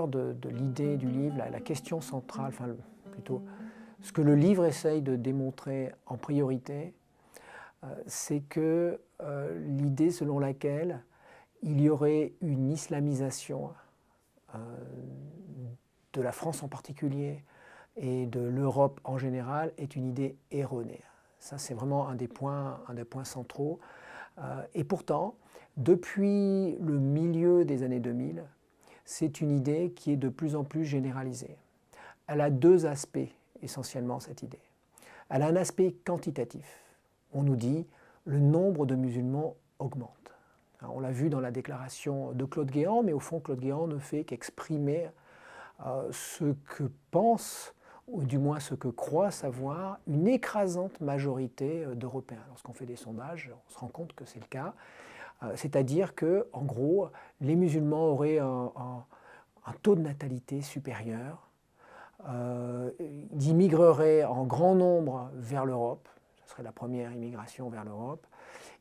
de l'idée du livre, la question centrale, enfin plutôt ce que le livre essaye de démontrer en priorité, c'est que l'idée selon laquelle il y aurait une islamisation de la France en particulier et de l'Europe en général est une idée erronée. Ça, c'est vraiment un des points centraux. Et pourtant, depuis le milieu des années 2000, c'est une idée qui est de plus en plus généralisée. Elle a deux aspects essentiellement, cette idée. Elle a un aspect quantitatif. On nous dit le nombre de musulmans augmente. Alors, on l'a vu dans la déclaration de Claude Guéant, mais au fond, Claude Guéant ne fait qu'exprimer ce que pense, ou du moins ce que croit savoir, une écrasante majorité d'Européens. Lorsqu'on fait des sondages, on se rend compte que c'est le cas. C'est-à-dire que, en gros, les musulmans auraient un taux de natalité supérieur, ils immigreraient en grand nombre vers l'Europe, ce serait la première immigration vers l'Europe,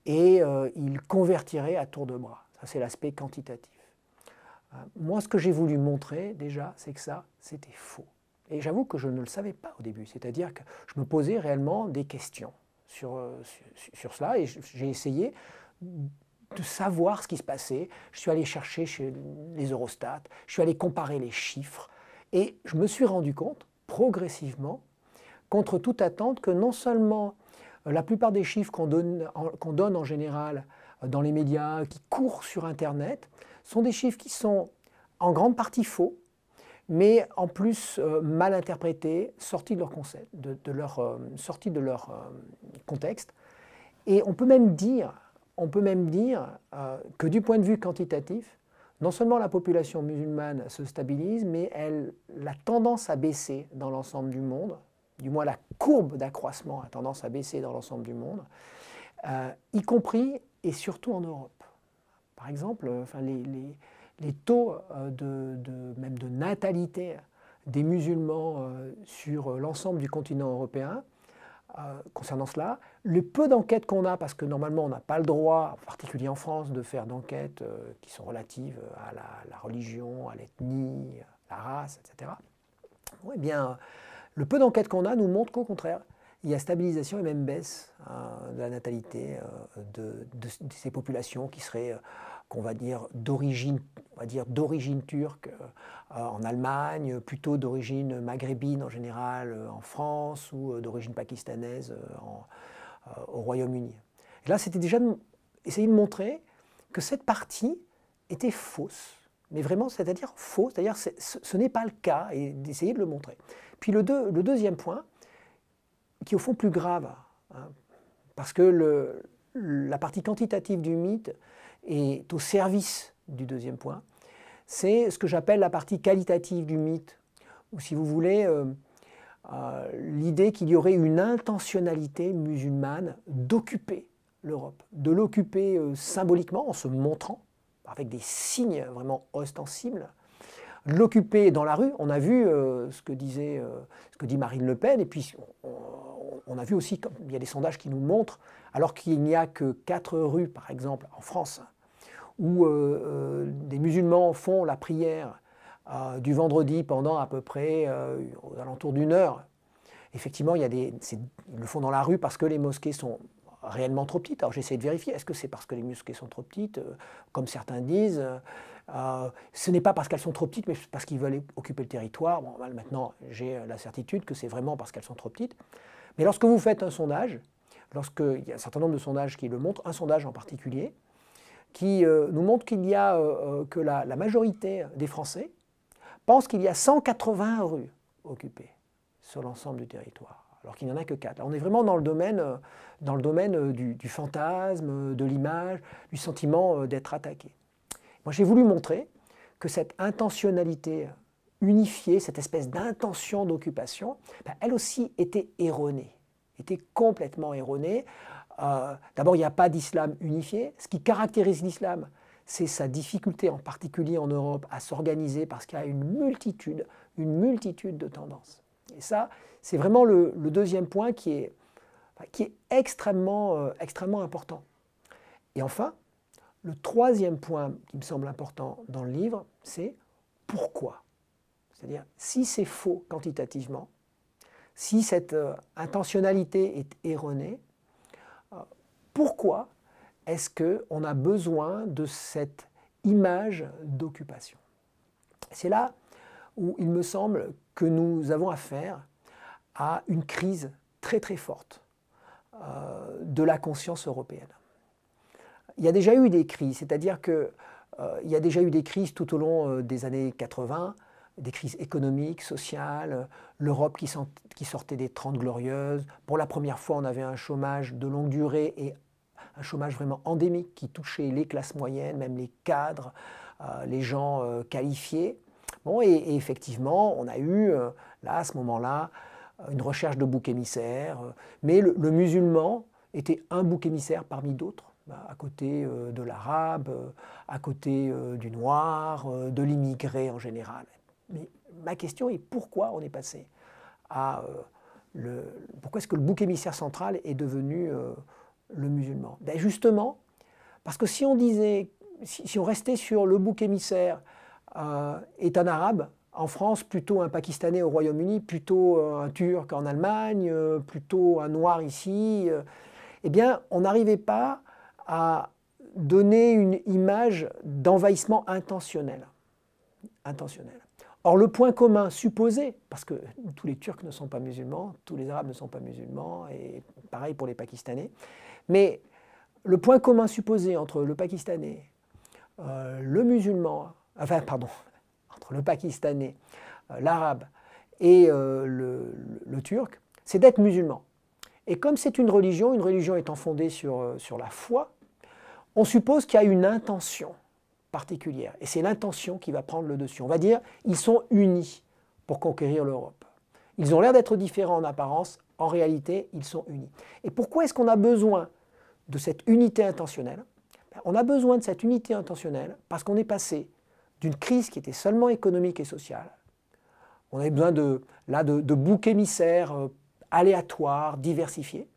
et ils convertiraient à tour de bras. Ça, c'est l'aspect quantitatif. Moi, ce que j'ai voulu montrer, déjà, c'est que ça, c'était faux. Et j'avoue que je ne le savais pas au début, c'est-à-dire que je me posais réellement des questions sur cela, et j'ai essayé de savoir ce qui se passait. Je suis allé chercher chez les Eurostat, je suis allé comparer les chiffres, et je me suis rendu compte, progressivement, contre toute attente, que non seulement la plupart des chiffres qu'on donne en général dans les médias, qui courent sur Internet, sont des chiffres qui sont en grande partie faux, mais en plus mal interprétés, sortis de leur concept, sortis de leur contexte. Et on peut même dire que du point de vue quantitatif, non seulement la population musulmane se stabilise, mais elle a tendance à baisser dans l'ensemble du monde, du moins la courbe d'accroissement a tendance à baisser dans l'ensemble du monde, y compris et surtout en Europe. Par exemple, les taux même de natalité des musulmans sur l'ensemble du continent européen, concernant cela, le peu d'enquêtes qu'on a, parce que normalement on n'a pas le droit, en particulier en France, de faire d'enquêtes qui sont relatives à la religion, à l'ethnie, à la race, etc. Bon, eh bien, le peu d'enquêtes qu'on a nous montre qu'au contraire, il y a stabilisation et même baisse de la natalité de ces populations qui seraient, qu'on va dire, d'origine turque en Allemagne, plutôt d'origine maghrébine en général en France, ou d'origine pakistanaise au Royaume-Uni. Et là, c'était déjà essayer de montrer que cette partie était fausse, mais vraiment, c'est-à-dire faux, c'est-à-dire ce n'est pas le cas, et d'essayer de le montrer. Puis le deuxième point, qui est au fond plus grave, hein, parce que la partie quantitative du mythe est au service du deuxième point, c'est ce que j'appelle la partie qualitative du mythe, ou si vous voulez, l'idée qu'il y aurait une intentionnalité musulmane d'occuper l'Europe, de l'occuper symboliquement en se montrant, avec des signes vraiment ostensibles, l'occuper dans la rue. On a vu ce que dit Marine Le Pen, et puis on a vu aussi, il y a des sondages qui nous montrent, alors qu'il n'y a que 4 rues, par exemple, en France, où des musulmans font la prière du vendredi pendant à peu près aux alentours d'1 heure. Effectivement, ils le font dans la rue parce que les mosquées sont réellement trop petites. Alors j'essaie de vérifier, est-ce que c'est parce que les mosquées sont trop petites, comme certains disent. Ce n'est pas parce qu'elles sont trop petites, mais parce qu'ils veulent occuper le territoire. Bon, maintenant, j'ai la certitude que c'est vraiment parce qu'elles sont trop petites. Mais lorsque vous faites un sondage, lorsqu'il y a un certain nombre de sondages qui le montrent, un sondage en particulier, qui nous montre qu'il y a que la majorité des Français pensent qu'il y a 180 rues occupées sur l'ensemble du territoire, alors qu'il n'y en a que 4. Là, on est vraiment dans le domaine du fantasme, de l'image, du sentiment d'être attaqué. Moi, j'ai voulu montrer que cette intentionnalité unifiée, cette espèce d'intention d'occupation, elle aussi était erronée, était complètement erronée. D'abord, il n'y a pas d'islam unifié. Ce qui caractérise l'islam, c'est sa difficulté, en particulier en Europe, à s'organiser parce qu'il y a une multitude de tendances. Et ça, c'est vraiment le deuxième point qui est extrêmement important. Et enfin, le troisième point qui me semble important dans le livre, c'est pourquoi. C'est-à-dire, si c'est faux quantitativement, si cette intentionnalité est erronée, pourquoi est-ce qu'on a besoin de cette image d'occupation? C'est là où il me semble que nous avons affaire à une crise très très forte de la conscience européenne. Il y a déjà eu des crises, c'est-à-dire qu'il y a déjà eu des crises tout au long des années 80, des crises économiques, sociales, l'Europe qui sortait des 30 glorieuses. Pour la première fois, on avait un chômage de longue durée et un chômage vraiment endémique qui touchait les classes moyennes, même les cadres, les gens qualifiés. Bon, et effectivement, on a eu, là, à ce moment-là, une recherche de bouc émissaire, mais le musulman était un bouc émissaire parmi d'autres, à côté de l'arabe, à côté du noir, de l'immigré en général. Mais ma question est pourquoi on est passé à pourquoi est-ce que le bouc émissaire central est devenu le musulman? Ben justement, parce que si on disait, si on restait sur le bouc émissaire est un arabe, en France plutôt un Pakistanais au Royaume-Uni, plutôt un Turc en Allemagne, plutôt un noir ici, eh bien on n'arrivait pas à donner une image d'envahissement intentionnel. Or le point commun supposé, parce que tous les Turcs ne sont pas musulmans, tous les Arabes ne sont pas musulmans, et pareil pour les Pakistanais, mais le point commun supposé entre le Pakistanais, le musulman, enfin pardon, entre le Pakistanais, l'Arabe et le Turc, c'est d'être musulman. Et comme c'est une religion étant fondée sur la foi, on suppose qu'il y a une intention particulière. Et c'est l'intention qui va prendre le dessus. On va dire, ils sont unis pour conquérir l'Europe. Ils ont l'air d'être différents en apparence, en réalité, ils sont unis. Et pourquoi est-ce qu'on a besoin de cette unité intentionnelle? On a besoin de cette unité intentionnelle parce qu'on est passé d'une crise qui était seulement économique et sociale. On avait besoin de boucs émissaires aléatoires, diversifiés,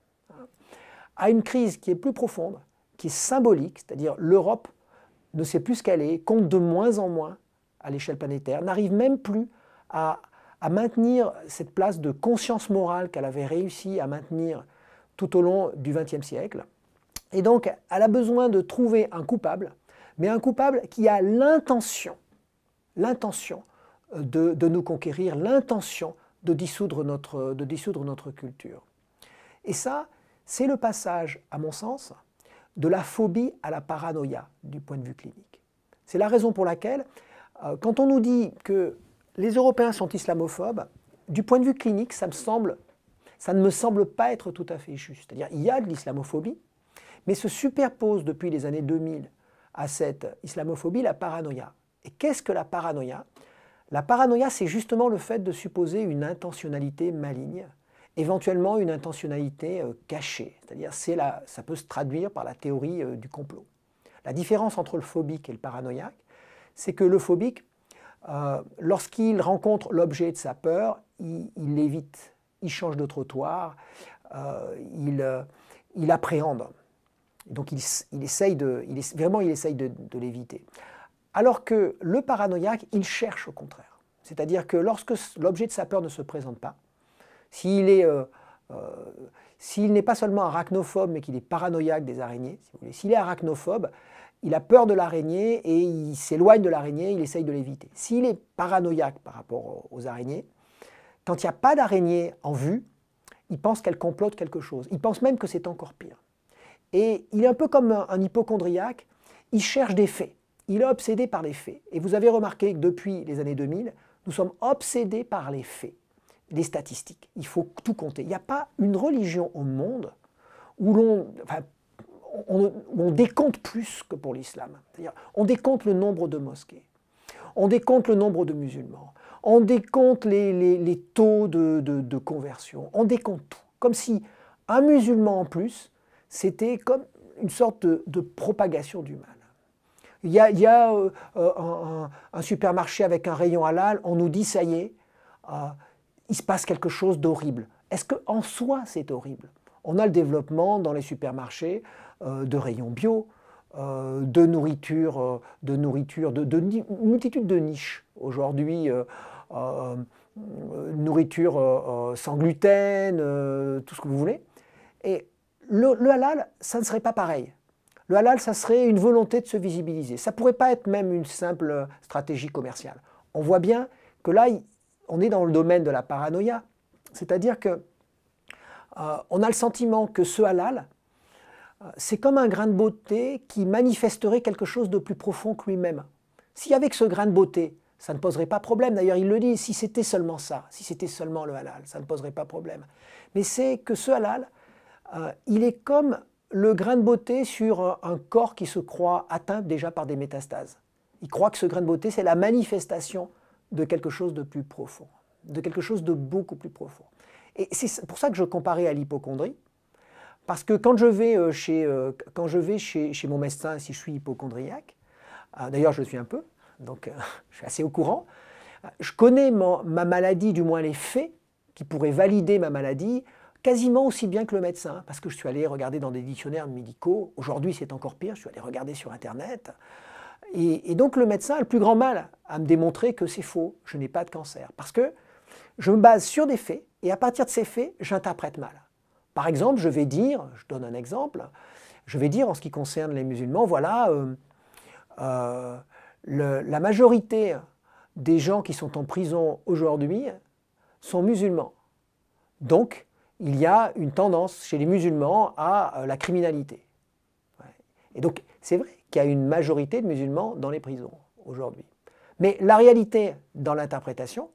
à une crise qui est plus profonde, qui est symbolique, c'est-à-dire l'Europe ne sait plus ce qu'elle est, compte de moins en moins à l'échelle planétaire, n'arrive même plus à maintenir cette place de conscience morale qu'elle avait réussi à maintenir tout au long du XXe siècle. Et donc, elle a besoin de trouver un coupable, mais un coupable qui a l'intention de nous conquérir, l'intention de dissoudre notre culture. Et ça, c'est le passage, à mon sens, de la phobie à la paranoïa du point de vue clinique. C'est la raison pour laquelle, quand on nous dit que les Européens sont islamophobes, du point de vue clinique, ça ne me semble pas être tout à fait juste. C'est-à-dire il y a de l'islamophobie, mais se superpose depuis les années 2000 à cette islamophobie la paranoïa. Et qu'est-ce que la paranoïa? La paranoïa, c'est justement le fait de supposer une intentionnalité maligne, éventuellement une intentionnalité cachée. C'est-à-dire ça peut se traduire par la théorie du complot. La différence entre le phobique et le paranoïaque, c'est que le phobique, lorsqu'il rencontre l'objet de sa peur, il l'évite, il change de trottoir, il appréhende. Donc il essaye de l'éviter. Alors que le paranoïaque, il cherche au contraire. C'est-à-dire que lorsque l'objet de sa peur ne se présente pas, s'il n'est pas seulement arachnophobe, mais qu'il est paranoïaque des araignées, si vous voulez, s'il est arachnophobe, il a peur de l'araignée et il s'éloigne de l'araignée, il essaye de l'éviter. S'il est paranoïaque par rapport aux araignées, quand il n'y a pas d'araignée en vue, il pense qu'elle complote quelque chose. Il pense même que c'est encore pire. Et il est un peu comme un hypocondriaque, il cherche des faits. Il est obsédé par les faits. Et vous avez remarqué que depuis les années 2000, nous sommes obsédés par les faits, les statistiques. Il faut tout compter. Il n'y a pas une religion au monde où on décompte plus que pour l'islam. C'est-à-dire, on décompte le nombre de mosquées, on décompte le nombre de musulmans, on décompte les taux de conversion, on décompte tout. Comme si un musulman en plus, c'était comme une sorte de propagation du mal. Il y a un supermarché avec un rayon halal, on nous dit ça y est, il se passe quelque chose d'horrible. Est-ce qu'en soi c'est horrible? On a le développement dans les supermarchés de rayons bio, de nourriture, une multitude de niches. Aujourd'hui, nourriture sans gluten, tout ce que vous voulez. Et le halal, ça ne serait pas pareil. Le halal, ça serait une volonté de se visibiliser. Ça ne pourrait pas être même une simple stratégie commerciale. On voit bien que là, on est dans le domaine de la paranoïa. C'est-à-dire que on a le sentiment que ce halal, c'est comme un grain de beauté qui manifesterait quelque chose de plus profond que lui-même. Si avec ce grain de beauté, ça ne poserait pas problème. D'ailleurs, il le dit, si c'était seulement ça, si c'était seulement le halal, ça ne poserait pas problème. Mais c'est que ce halal, il est comme le grain de beauté sur un corps qui se croit atteint déjà par des métastases. Il croit que ce grain de beauté, c'est la manifestation de quelque chose de plus profond, de quelque chose de beaucoup plus profond. Et c'est pour ça que je comparais à l'hypocondrie, parce que quand je vais, chez mon médecin, si je suis hypocondriaque, d'ailleurs je le suis un peu, donc je suis assez au courant, je connais ma maladie, du moins les faits qui pourraient valider ma maladie, quasiment aussi bien que le médecin, parce que je suis allé regarder dans des dictionnaires médicaux. Aujourd'hui, c'est encore pire, je suis allé regarder sur Internet. Et donc, le médecin a le plus grand mal à me démontrer que c'est faux, je n'ai pas de cancer. Parce que je me base sur des faits, et à partir de ces faits, j'interprète mal. Par exemple, je vais dire, je donne un exemple, je vais dire en ce qui concerne les musulmans, voilà, la majorité des gens qui sont en prison aujourd'hui sont musulmans. Donc, il y a une tendance chez les musulmans à la criminalité. Et donc, c'est vrai qu'il y a une majorité de musulmans dans les prisons aujourd'hui. Mais la réalité dans l'interprétation,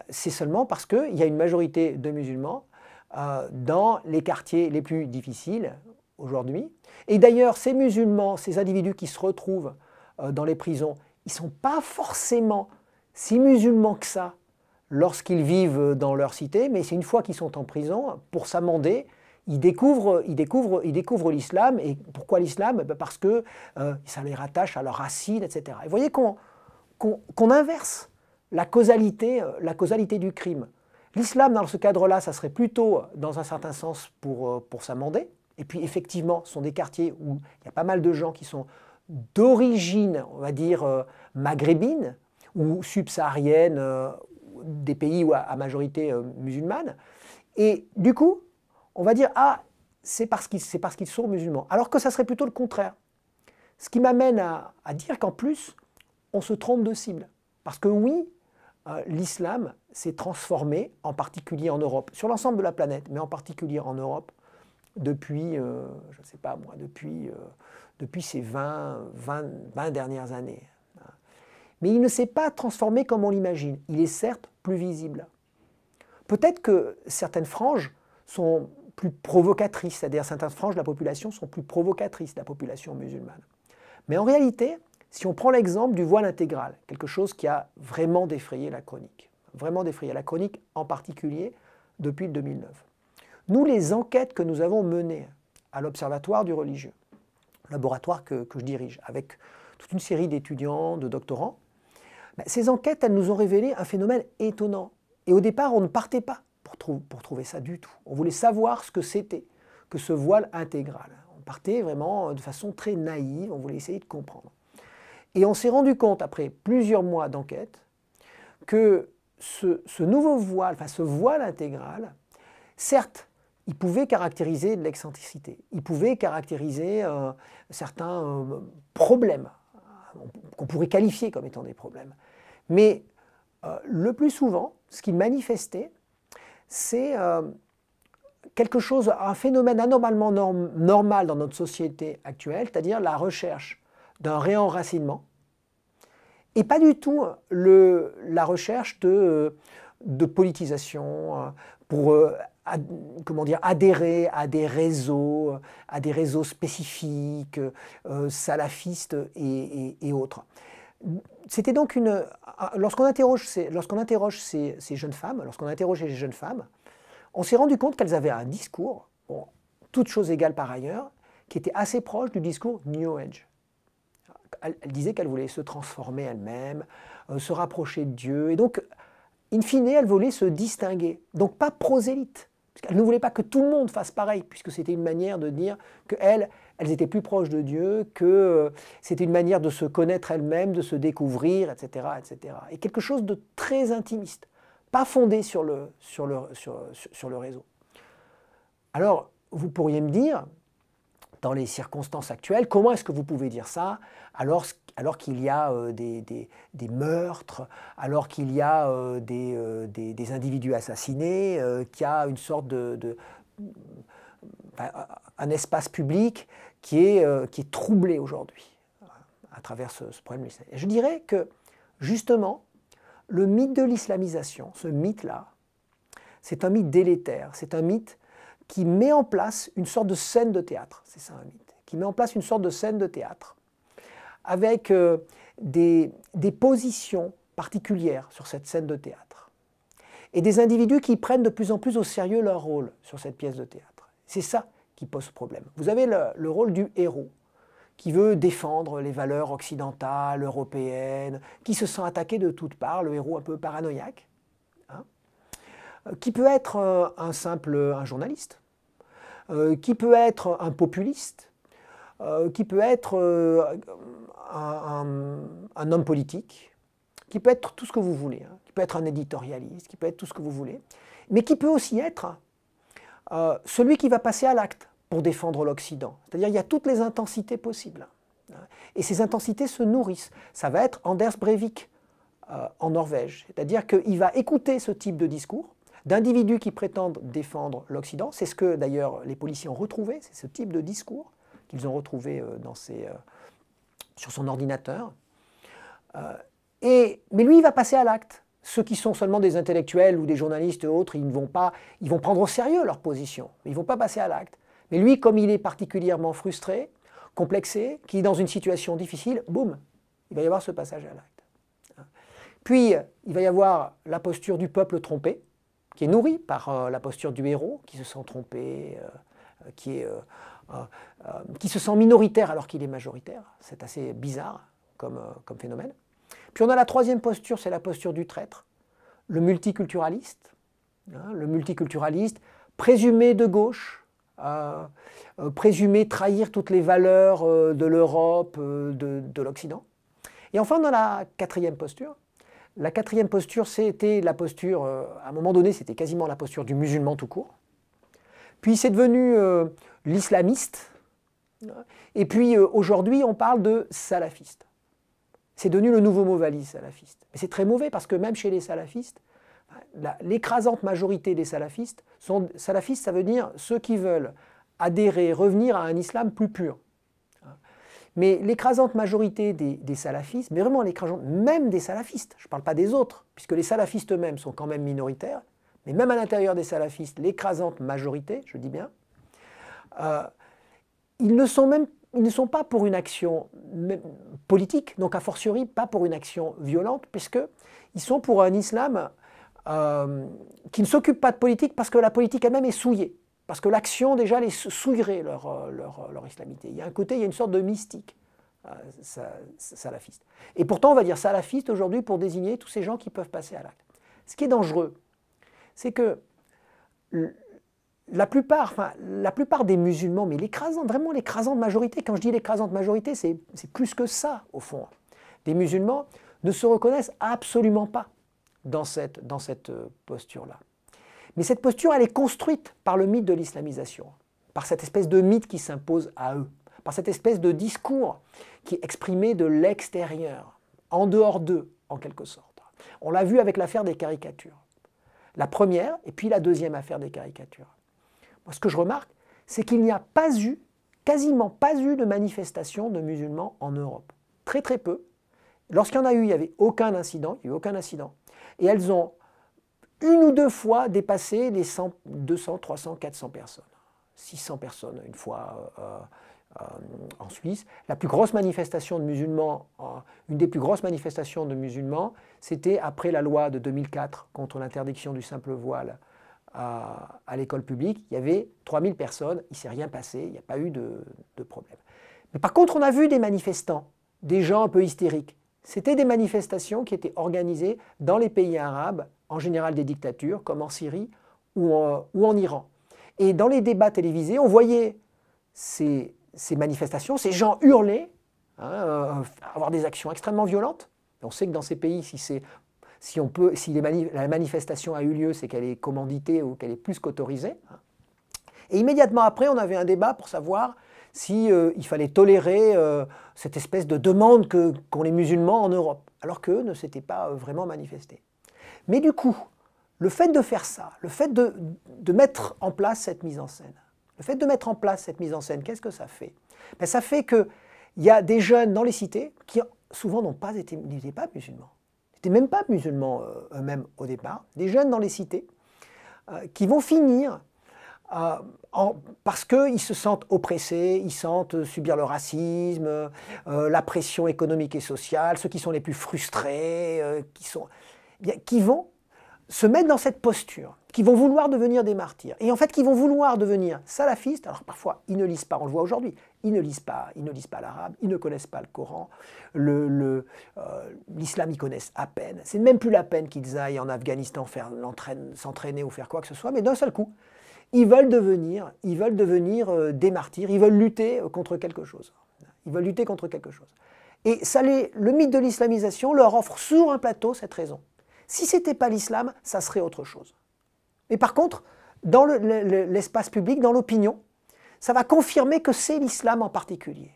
c'est seulement parce qu'il y a une majorité de musulmans dans les quartiers les plus difficiles aujourd'hui. Et d'ailleurs, ces musulmans, ces individus qui se retrouvent dans les prisons, ils ne sont pas forcément si musulmans que ça lorsqu'ils vivent dans leur cité, mais c'est une fois qu'ils sont en prison, pour s'amender, ils découvrent l'islam. Et pourquoi l'islam? Parce que ça les rattache à leurs racines, etc. Et vous voyez qu'on inverse la causalité du crime. L'islam, dans ce cadre-là, ça serait plutôt, dans un certain sens, pour s'amender. Et puis, effectivement, ce sont des quartiers où il y a pas mal de gens qui sont d'origine, on va dire, maghrébine ou subsaharienne, des pays à majorité musulmane. Et du coup, on va dire, ah, c'est parce qu'ils sont musulmans. Alors que ça serait plutôt le contraire. Ce qui m'amène à dire qu'en plus, on se trompe de cible. Parce que oui, l'islam s'est transformé, en particulier en Europe, sur l'ensemble de la planète, mais en particulier en Europe, depuis, je ne sais pas moi, depuis ces 20 dernières années. Mais il ne s'est pas transformé comme on l'imagine. Il est certes plus visible. Peut-être que certaines franges sont plus provocatrices, c'est-à-dire certaines franges de la population sont plus provocatrices de la population musulmane. Mais en réalité, si on prend l'exemple du voile intégral, quelque chose qui a vraiment défrayé la chronique en particulier depuis le 2009. Nous, les enquêtes que nous avons menées à l'Observatoire du religieux, laboratoire que je dirige, avec toute une série d'étudiants, de doctorants, ces enquêtes, elles nous ont révélé un phénomène étonnant. Et au départ, on ne partait pas pour trouver ça du tout. On voulait savoir ce que c'était que ce voile intégral. On partait vraiment de façon très naïve, on voulait essayer de comprendre. Et on s'est rendu compte, après plusieurs mois d'enquête, que ce nouveau voile, enfin ce voile intégral, certes, il pouvait caractériser de l'excentricité, il pouvait caractériser certains problèmes qu'on pourrait qualifier comme étant des problèmes. Mais le plus souvent, ce qu'il manifestait, c'est quelque chose, un phénomène anormalement normal dans notre société actuelle, c'est-à-dire la recherche d'un réenracinement, et pas du tout la recherche de politisation pour adhérer à des réseaux spécifiques, salafistes et autres. C'était donc lorsqu'on interroge ces jeunes femmes, lorsqu'on interrogeait les jeunes femmes, on s'est rendu compte qu'elles avaient un discours, bon, toutes choses égales par ailleurs, qui était assez proche du discours New Age. Elle disait qu'elle voulait se transformer elle-même, se rapprocher de Dieu, et donc, in fine, elle voulait se distinguer. Donc pas prosélyte, parce qu'elle ne voulait pas que tout le monde fasse pareil, puisque c'était une manière de dire qu'elle elles étaient plus proches de Dieu, que c'était une manière de se connaître elles-mêmes, de se découvrir, etc., etc. Et quelque chose de très intimiste, pas fondé sur le réseau. Alors, vous pourriez me dire, dans les circonstances actuelles, comment est-ce que vous pouvez dire ça alors qu'il y a des meurtres, alors qu'il y a des individus assassinés, qu'il y a une sorte un espace public qui est troublé aujourd'hui à travers ce problème. Et je dirais que, justement, le mythe de l'islamisation, ce mythe-là, c'est un mythe délétère, c'est un mythe qui met en place une sorte de scène de théâtre, c'est ça un mythe, qui met en place une sorte de scène de théâtre, avec des positions particulières sur cette scène de théâtre, et des individus qui prennent de plus en plus au sérieux leur rôle sur cette pièce de théâtre. C'est ça qui pose problème. Vous avez le rôle du héros, qui veut défendre les valeurs occidentales, européennes, qui se sent attaqué de toutes parts, le héros un peu paranoïaque, hein, qui peut être un journaliste, qui peut être un populiste, qui peut être un homme politique, qui peut être tout ce que vous voulez, hein, qui peut être un éditorialiste, qui peut être tout ce que vous voulez, mais qui peut aussi être celui qui va passer à l'acte pour défendre l'Occident. C'est-à-dire qu'il y a toutes les intensités possibles. Et ces intensités se nourrissent. Ça va être Anders Breivik en Norvège. C'est-à-dire qu'il va écouter ce type de discours d'individus qui prétendent défendre l'Occident. C'est ce que d'ailleurs les policiers ont retrouvé, c'est ce type de discours qu'ils ont retrouvé sur son ordinateur. Mais lui, il va passer à l'acte. Ceux qui sont seulement des intellectuels ou des journalistes et autres, ils vont prendre au sérieux leur position, mais ils ne vont pas passer à l'acte. Mais lui, comme il est particulièrement frustré, complexé, qui est dans une situation difficile, boum, il va y avoir ce passage à l'acte. Puis, il va y avoir la posture du peuple trompé, qui est nourrie par la posture du héros, qui se sent trompé, qui se sent minoritaire alors qu'il est majoritaire. C'est assez bizarre comme phénomène. Puis on a la troisième posture, c'est la posture du traître, le multiculturaliste. Le multiculturaliste présumé de gauche, présumé trahir toutes les valeurs de l'Europe, de l'Occident. Et enfin, on a la quatrième posture. La quatrième posture, c'était la posture, à un moment donné, c'était quasiment la posture du musulman tout court. Puis c'est devenu l'islamiste. Et puis aujourd'hui, on parle de salafiste. C'est devenu le nouveau mot valise, salafiste. Mais c'est très mauvais parce que même chez les salafistes, l'écrasante majorité des salafistes, salafistes, ça veut dire ceux qui veulent adhérer, revenir à un islam plus pur. Mais l'écrasante majorité des salafistes, mais vraiment l'écrasante, même des salafistes, je ne parle pas des autres, puisque les salafistes eux-mêmes sont quand même minoritaires, mais même à l'intérieur des salafistes, l'écrasante majorité, je dis bien, ils ne sont pas pour une action politique, donc a fortiori pas pour une action violente, puisqu'ils sont pour un islam qui ne s'occupe pas de politique parce que la politique elle-même est souillée, parce que l'action déjà les souillerait leur islamité. Il y a un côté, il y a une sorte de mystique salafiste. Et pourtant on va dire salafiste aujourd'hui pour désigner tous ces gens qui peuvent passer à l'acte. Ce qui est dangereux, c'est que la plupart des musulmans, mais vraiment l'écrasante majorité, quand je dis l'écrasante majorité, c'est plus que ça au fond, des musulmans ne se reconnaissent absolument pas dans cette posture-là. Mais cette posture, elle est construite par le mythe de l'islamisation, par cette espèce de mythe qui s'impose à eux, par cette espèce de discours qui est exprimé de l'extérieur, en dehors d'eux, en quelque sorte. On l'a vu avec l'affaire des caricatures. La première et puis la deuxième affaire des caricatures. Moi, ce que je remarque, c'est qu'il n'y a pas eu, quasiment pas eu de manifestation de musulmans en Europe. Très très peu. Lorsqu'il y en a eu, il n'y avait aucun incident, il n'y a eu aucun incident. Et elles ont une ou deux fois dépassé les 100, 200, 300, 400 personnes. 600 personnes une fois en Suisse. La plus grosse manifestation de musulmans, une des plus grosses manifestations de musulmans, c'était après la loi de 2004 contre l'interdiction du simple voile à l'école publique. Il y avait 3000 personnes, il ne s'est rien passé, il n'y a pas eu de problème. Mais par contre, on a vu des manifestants, des gens un peu hystériques. C'était des manifestations qui étaient organisées dans les pays arabes, en général des dictatures, comme en Syrie ou en Iran. Et dans les débats télévisés, on voyait ces ces manifestations, ces gens hurler, hein, avoir des actions extrêmement violentes. On sait que dans ces pays, si la manifestation a eu lieu, c'est qu'elle est commanditée ou qu'elle est plus qu'autorisée. Et immédiatement après, on avait un débat pour savoir si il fallait tolérer cette espèce de demande qu'ont les musulmans en Europe, alors qu'eux ne s'étaient pas vraiment manifestés. Mais du coup, le fait de faire ça, le fait de mettre en place cette mise en scène, qu'est-ce que ça fait? Ben, ça fait qu'il y a des jeunes dans les cités qui souvent n'étaient pas musulmans. Ils n'étaient même pas musulmans eux-mêmes au départ. Des jeunes dans les cités qui vont finir parce qu'ils se sentent oppressés, ils sentent subir le racisme, la pression économique et sociale, ceux qui sont les plus frustrés, qui vont se mettre dans cette posture, qui vont vouloir devenir des martyrs, et en fait qui vont vouloir devenir salafistes. Alors parfois ils ne lisent pas, on le voit aujourd'hui, ils ne lisent pas l'arabe, ils ne connaissent pas le Coran, l'islam ils connaissent à peine, c'est même plus la peine qu'ils aillent en Afghanistan s'entraîner ou faire quoi que ce soit, mais d'un seul coup, ils veulent devenir des martyrs, ils veulent lutter contre quelque chose. Et le mythe de l'islamisation leur offre sur un plateau cette raison. Si ce n'était pas l'islam, ça serait autre chose. Mais par contre, dans l'espace public, dans l'opinion, ça va confirmer que c'est l'islam en particulier.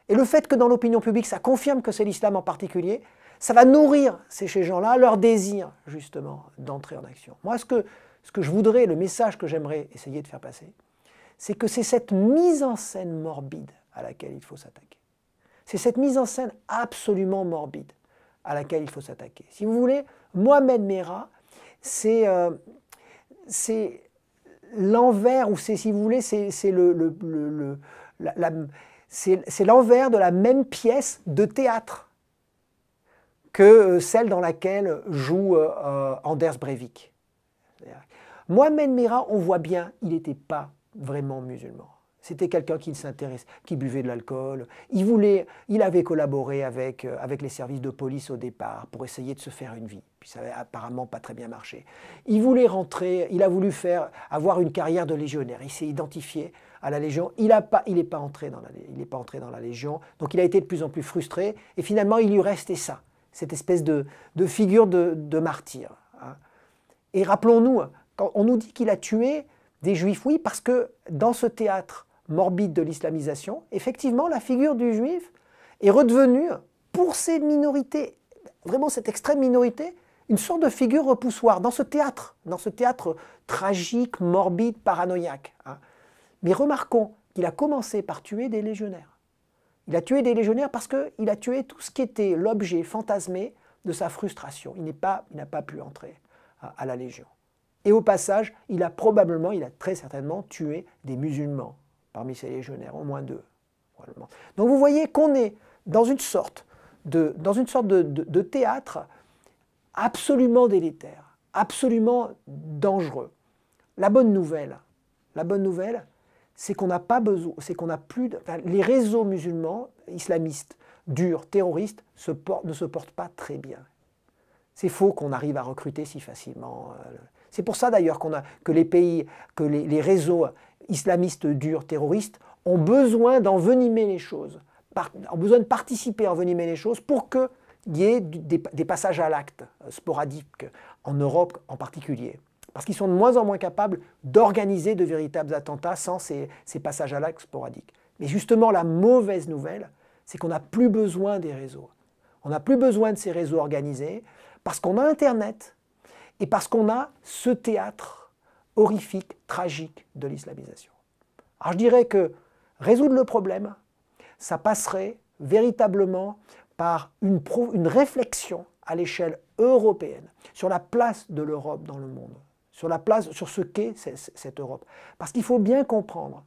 Et le fait que dans l'opinion publique, ça confirme que c'est l'islam en particulier, ça va nourrir ces gens-là leur désir, justement, d'entrer en action. Moi, ce que je voudrais, le message que j'aimerais essayer de faire passer, c'est que c'est cette mise en scène morbide à laquelle il faut s'attaquer. C'est cette mise en scène absolument morbide à laquelle il faut s'attaquer. Si vous voulez, Mohamed Merah, c'est l'envers, ou si vous voulez, c'est l'envers de la même pièce de théâtre que celle dans laquelle joue Anders Breivik. Mohamed Merah, on voit bien, il n'était pas vraiment musulman. C'était quelqu'un qui s'intéresse, qui buvait de l'alcool. Il avait collaboré avec les services de police au départ pour essayer de se faire une vie. Puis ça n'avait apparemment pas très bien marché. Il voulait rentrer, il a voulu avoir une carrière de légionnaire. Il s'est identifié à la Légion. Il n'est pas entré dans la Légion. Donc il a été de plus en plus frustré. Et finalement, il lui restait ça, cette espèce de figure de martyr. Hein. Et rappelons-nous, quand on nous dit qu'il a tué des juifs, oui, parce que dans ce théâtre morbide de l'islamisation, effectivement, la figure du juif est redevenue, pour ces minorités, vraiment cette extrême minorité, une sorte de figure repoussoire dans ce théâtre tragique, morbide, paranoïaque. Hein. Mais remarquons qu'il a commencé par tuer des légionnaires. Il a tué des légionnaires parce qu'il a tué tout ce qui était l'objet fantasmé de sa frustration. Il n'a pas pu entrer à la Légion. Et au passage, il a très certainement tué des musulmans parmi ces légionnaires, au moins 2. Probablement. Donc vous voyez qu'on est dans une sorte de théâtre absolument délétère, absolument dangereux. La bonne nouvelle, c'est qu'on n'a pas besoin, les réseaux musulmans, islamistes, durs, terroristes, ne se portent pas très bien. C'est faux qu'on arrive à recruter si facilement. C'est pour ça d'ailleurs que les réseaux islamistes durs, terroristes, ont besoin d'envenimer les choses, ont besoin de participer à envenimer les choses pour qu'il y ait des passages à l'acte sporadiques, en Europe en particulier. Parce qu'ils sont de moins en moins capables d'organiser de véritables attentats sans ces passages à l'acte sporadiques. Mais justement, la mauvaise nouvelle, c'est qu'on n'a plus besoin des réseaux. On n'a plus besoin de ces réseaux organisés parce qu'on a Internet et parce qu'on a ce théâtre horrifique, tragique de l'islamisation. Alors je dirais que résoudre le problème, ça passerait véritablement par une réflexion à l'échelle européenne sur la place de l'Europe dans le monde, sur ce qu'est cette Europe. Parce qu'il faut bien comprendre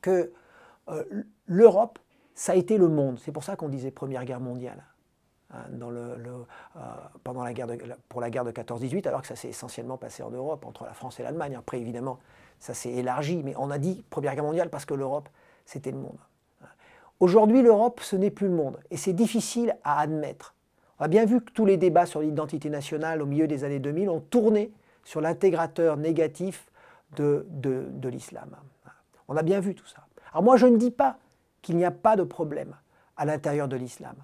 que l'Europe, ça a été le monde. C'est pour ça qu'on disait Première Guerre mondiale. Pour la guerre de 14-18, alors que ça s'est essentiellement passé en Europe, entre la France et l'Allemagne. Après, évidemment, ça s'est élargi, mais on a dit Première Guerre mondiale parce que l'Europe, c'était le monde. Aujourd'hui, l'Europe, ce n'est plus le monde, et c'est difficile à admettre. On a bien vu que tous les débats sur l'identité nationale au milieu des années 2000 ont tourné sur l'intégrateur négatif de l'islam. On a bien vu tout ça. Alors moi, je ne dis pas qu'il n'y a pas de problème à l'intérieur de l'islam.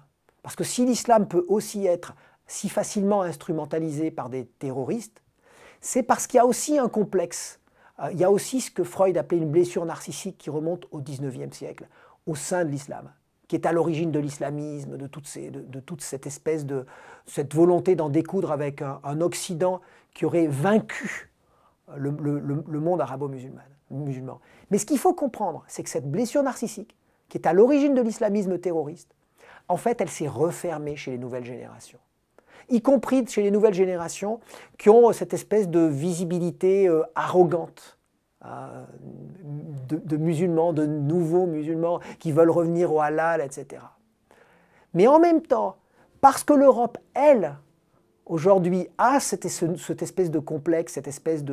Parce que si l'islam peut aussi être si facilement instrumentalisé par des terroristes, c'est parce qu'il y a aussi un complexe. Il y a aussi ce que Freud appelait une blessure narcissique qui remonte au XIXe siècle, au sein de l'islam, qui est à l'origine de l'islamisme, de toute cette espèce de cette volonté d'en découdre avec un Occident qui aurait vaincu le monde arabo-musulman. Mais ce qu'il faut comprendre, c'est que cette blessure narcissique, qui est à l'origine de l'islamisme terroriste, en fait, elle s'est refermée chez les nouvelles générations. Y compris chez les nouvelles générations qui ont cette espèce de visibilité arrogante de musulmans, de nouveaux musulmans qui veulent revenir au halal, etc. Mais en même temps, parce que l'Europe, elle, aujourd'hui, a cette espèce de complexe, cette espèce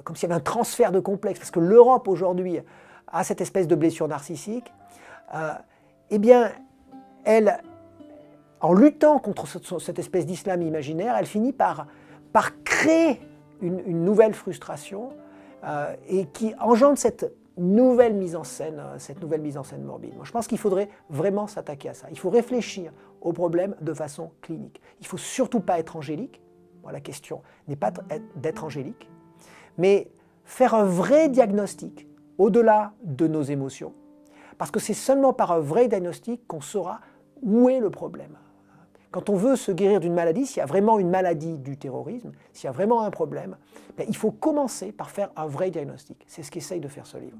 comme s'il y avait un transfert de complexe, parce que l'Europe, aujourd'hui, a cette espèce de blessure narcissique, eh bien, elle, en luttant contre cette espèce d'islam imaginaire, elle finit par créer une nouvelle frustration et qui engendre cette nouvelle mise en scène morbide. Moi, je pense qu'il faudrait vraiment s'attaquer à ça. Il faut réfléchir au problème de façon clinique. Il ne faut surtout pas être angélique. Bon, la question n'est pas d'être angélique, mais faire un vrai diagnostic au-delà de nos émotions. Parce que c'est seulement par un vrai diagnostic qu'on saura où est le problème. Quand on veut se guérir d'une maladie, s'il y a vraiment une maladie du terrorisme, s'il y a vraiment un problème, il faut commencer par faire un vrai diagnostic. C'est ce qu'essaye de faire ce livre.